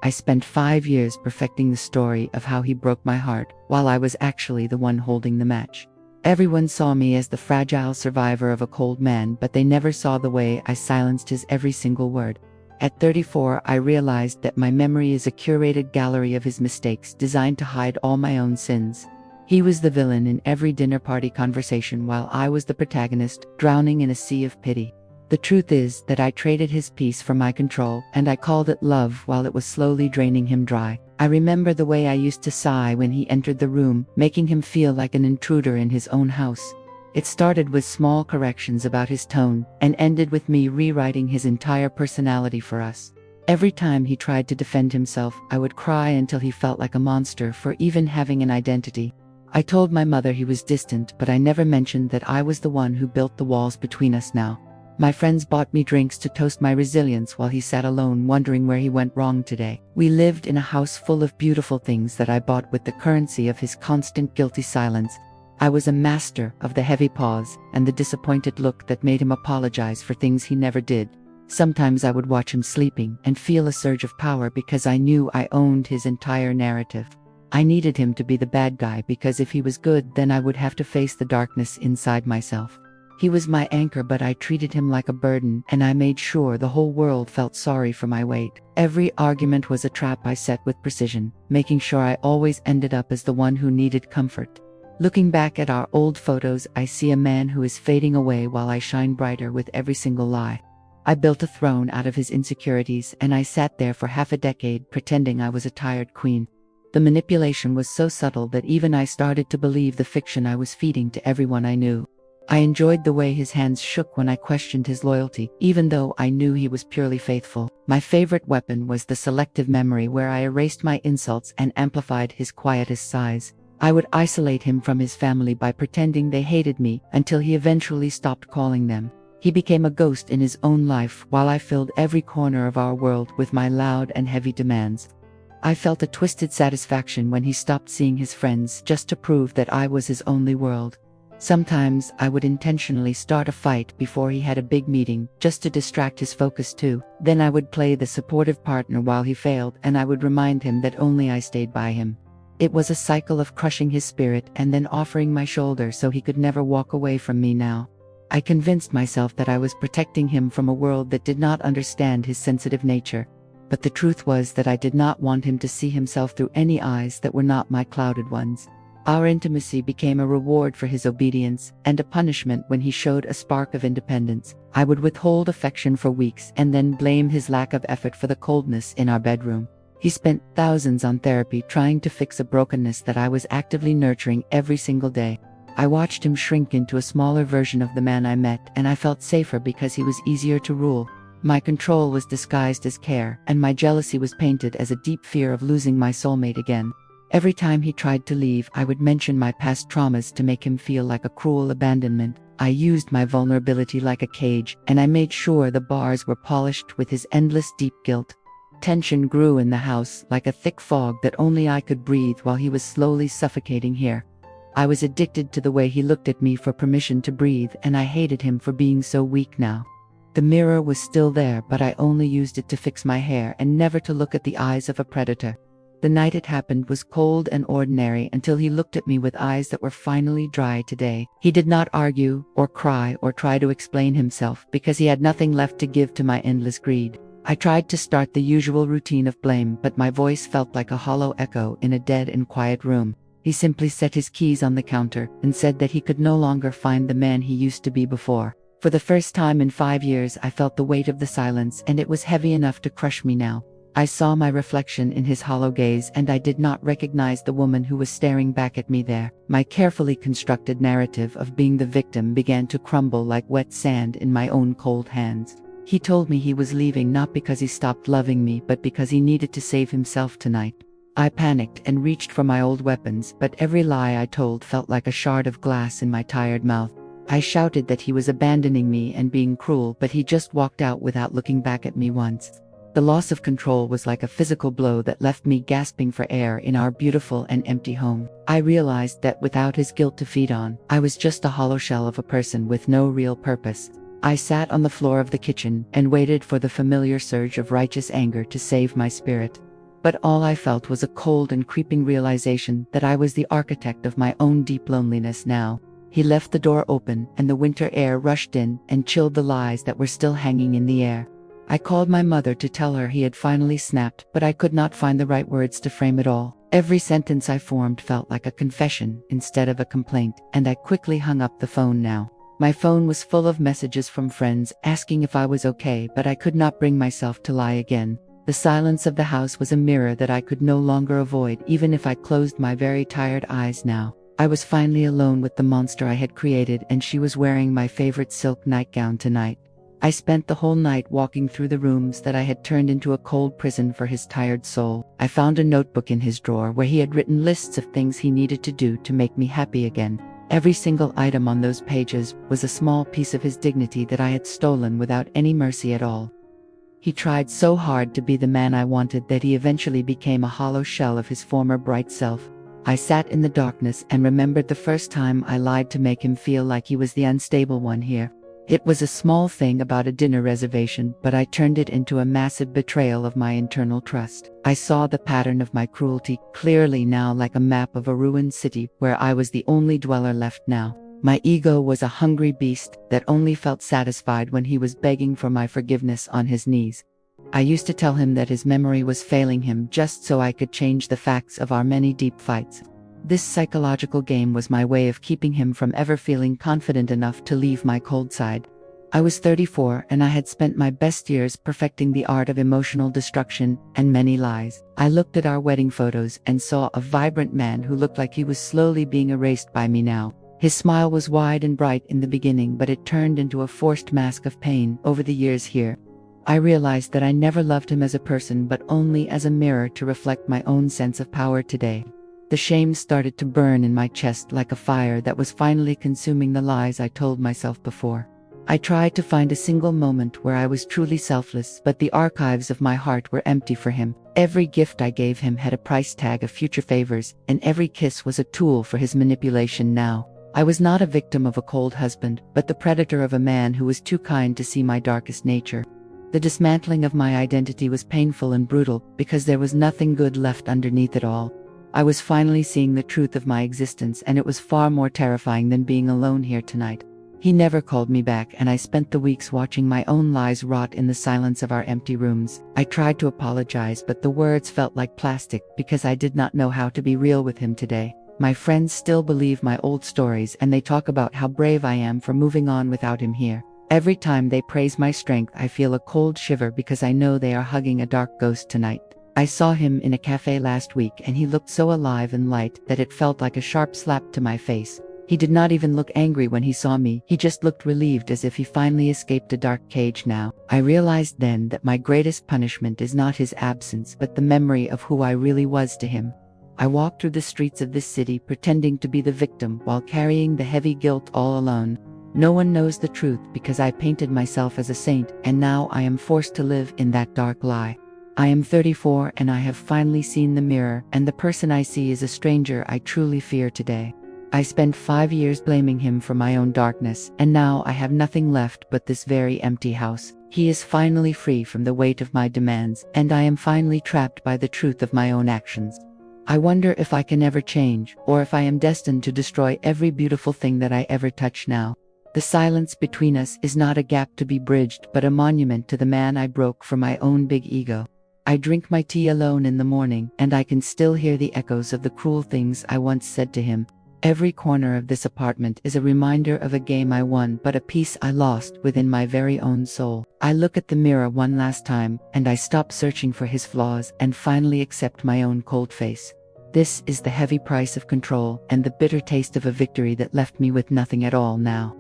I spent 5 years perfecting the story of how he broke my heart, while I was actually the one holding the match. Everyone saw me as the fragile survivor of a cold man, but they never saw the way I silenced his every single word. At 34, I realized that my memory is a curated gallery of his mistakes designed to hide all my own sins. He was the villain in every dinner party conversation, while I was the protagonist, drowning in a sea of pity. The truth is that I traded his peace for my control, and I called it love while it was slowly draining him dry. I remember the way I used to sigh when he entered the room, making him feel like an intruder in his own house. It started with small corrections about his tone, and ended with me rewriting his entire personality for us. Every time he tried to defend himself, I would cry until he felt like a monster for even having an identity. I told my mother he was distant, but I never mentioned that I was the one who built the walls between us now. My friends bought me drinks to toast my resilience while he sat alone wondering where he went wrong today. We lived in a house full of beautiful things that I bought with the currency of his constant guilty silence. I was a master of the heavy pause and the disappointed look that made him apologize for things he never did. Sometimes I would watch him sleeping and feel a surge of power because I knew I owned his entire narrative. I needed him to be the bad guy because if he was good, then I would have to face the darkness inside myself. He was my anchor, but I treated him like a burden, and I made sure the whole world felt sorry for my weight. Every argument was a trap I set with precision, making sure I always ended up as the one who needed comfort. Looking back at our old photos, I see a man who is fading away while I shine brighter with every single lie. I built a throne out of his insecurities, and I sat there for half a decade pretending I was a tired queen. The manipulation was so subtle that even I started to believe the fiction I was feeding to everyone I knew. I enjoyed the way his hands shook when I questioned his loyalty, even though I knew he was purely faithful. My favorite weapon was the selective memory, where I erased my insults and amplified his quietest sighs. I would isolate him from his family by pretending they hated me until he eventually stopped calling them. He became a ghost in his own life while I filled every corner of our world with my loud and heavy demands. I felt a twisted satisfaction when he stopped seeing his friends just to prove that I was his only world. Sometimes I would intentionally start a fight before he had a big meeting, just to distract his focus too. Then I would play the supportive partner while he failed, and I would remind him that only I stayed by him. It was a cycle of crushing his spirit and then offering my shoulder so he could never walk away from me now. I convinced myself that I was protecting him from a world that did not understand his sensitive nature. But the truth was that I did not want him to see himself through any eyes that were not my clouded ones. Our intimacy became a reward for his obedience, and a punishment when he showed a spark of independence. I would withhold affection for weeks and then blame his lack of effort for the coldness in our bedroom. He spent thousands on therapy trying to fix a brokenness that I was actively nurturing every single day. I watched him shrink into a smaller version of the man I met, and I felt safer because he was easier to rule. My control was disguised as care, and my jealousy was painted as a deep fear of losing my soulmate again. Every time he tried to leave, I would mention my past traumas to make him feel like a cruel abandonment. I used my vulnerability like a cage, and I made sure the bars were polished with his endless deep guilt. Tension grew in the house like a thick fog that only I could breathe while he was slowly suffocating here. I was addicted to the way he looked at me for permission to breathe, and I hated him for being so weak now. The mirror was still there, but I only used it to fix my hair and never to look at the eyes of a predator. The night it happened was cold and ordinary until he looked at me with eyes that were finally dry today. He did not argue, or cry, or try to explain himself, because he had nothing left to give to my endless greed. I tried to start the usual routine of blame, but my voice felt like a hollow echo in a dead and quiet room. He simply set his keys on the counter and said that he could no longer find the man he used to be before. For the first time in 5 years, I felt the weight of the silence, and it was heavy enough to crush me now. I saw my reflection in his hollow gaze, and I did not recognize the woman who was staring back at me there. My carefully constructed narrative of being the victim began to crumble like wet sand in my own cold hands. He told me he was leaving not because he stopped loving me, but because he needed to save himself tonight. I panicked and reached for my old weapons, but every lie I told felt like a shard of glass in my tired mouth. I shouted that he was abandoning me and being cruel, but he just walked out without looking back at me once. The loss of control was like a physical blow that left me gasping for air in our beautiful and empty home. I realized that without his guilt to feed on, I was just a hollow shell of a person with no real purpose. I sat on the floor of the kitchen and waited for the familiar surge of righteous anger to save my spirit. but all I felt was a cold and creeping realization that I was the architect of my own deep loneliness now. He left the door open, and the winter air rushed in and chilled the lies that were still hanging in the air. I called my mother to tell her he had finally snapped, but I could not find the right words to frame it all. Every sentence I formed felt like a confession instead of a complaint, and I quickly hung up the phone now. My phone was full of messages from friends asking if I was okay, but I could not bring myself to lie again. The silence of the house was a mirror that I could no longer avoid, even if I closed my very tired eyes now. I was finally alone with the monster I had created, and she was wearing my favorite silk nightgown tonight. I spent the whole night walking through the rooms that I had turned into a cold prison for his tired soul. I found a notebook in his drawer where he had written lists of things he needed to do to make me happy again. Every single item on those pages was a small piece of his dignity that I had stolen without any mercy at all. He tried so hard to be the man I wanted that he eventually became a hollow shell of his former bright self. I sat in the darkness and remembered the first time I lied to make him feel like he was the unstable one here. It was a small thing about a dinner reservation, but I turned it into a massive betrayal of my internal trust. I saw the pattern of my cruelty clearly now, like a map of a ruined city where I was the only dweller left now. My ego was a hungry beast that only felt satisfied when he was begging for my forgiveness on his knees. I used to tell him that his memory was failing him just so I could change the facts of our many deep fights. This psychological game was my way of keeping him from ever feeling confident enough to leave my cold side. I was 34, and I had spent my best years perfecting the art of emotional destruction and many lies. I looked at our wedding photos and saw a vibrant man who looked like he was slowly being erased by me now. His smile was wide and bright in the beginning, but it turned into a forced mask of pain over the years here. I realized that I never loved him as a person, but only as a mirror to reflect my own sense of power today. The shame started to burn in my chest like a fire that was finally consuming the lies I told myself before. I tried to find a single moment where I was truly selfless, but the archives of my heart were empty for him. Every gift I gave him had a price tag of future favors, and every kiss was a tool for his manipulation now. I was not a victim of a cold husband, but the predator of a man who was too kind to see my darkest nature. The dismantling of my identity was painful and brutal because there was nothing good left underneath it all. I was finally seeing the truth of my existence, and it was far more terrifying than being alone here tonight. He never called me back, and I spent the weeks watching my own lies rot in the silence of our empty rooms. I tried to apologize, but the words felt like plastic because I did not know how to be real with him today. My friends still believe my old stories, and they talk about how brave I am for moving on without him here. Every time they praise my strength, I feel a cold shiver because I know they are hugging a dark ghost tonight. I saw him in a cafe last week, and he looked so alive and light that it felt like a sharp slap to my face. He did not even look angry when he saw me, he just looked relieved, as if he finally escaped a dark cage now. I realized then that my greatest punishment is not his absence, but the memory of who I really was to him. I walked through the streets of this city pretending to be the victim while carrying the heavy guilt all alone. No one knows the truth because I painted myself as a saint, and now I am forced to live in that dark lie. I am 34, and I have finally seen the mirror, and the person I see is a stranger I truly fear today. I spent 5 years blaming him for my own darkness, and now I have nothing left but this very empty house. He is finally free from the weight of my demands, and I am finally trapped by the truth of my own actions. I wonder if I can ever change, or if I am destined to destroy every beautiful thing that I ever touch now. The silence between us is not a gap to be bridged, but a monument to the man I broke for my own big ego. I drink my tea alone in the morning, and I can still hear the echoes of the cruel things I once said to him. Every corner of this apartment is a reminder of a game I won, but a piece I lost within my very own soul. I look at the mirror one last time, and I stop searching for his flaws and finally accept my own cold face. This is the heavy price of control, and the bitter taste of a victory that left me with nothing at all now.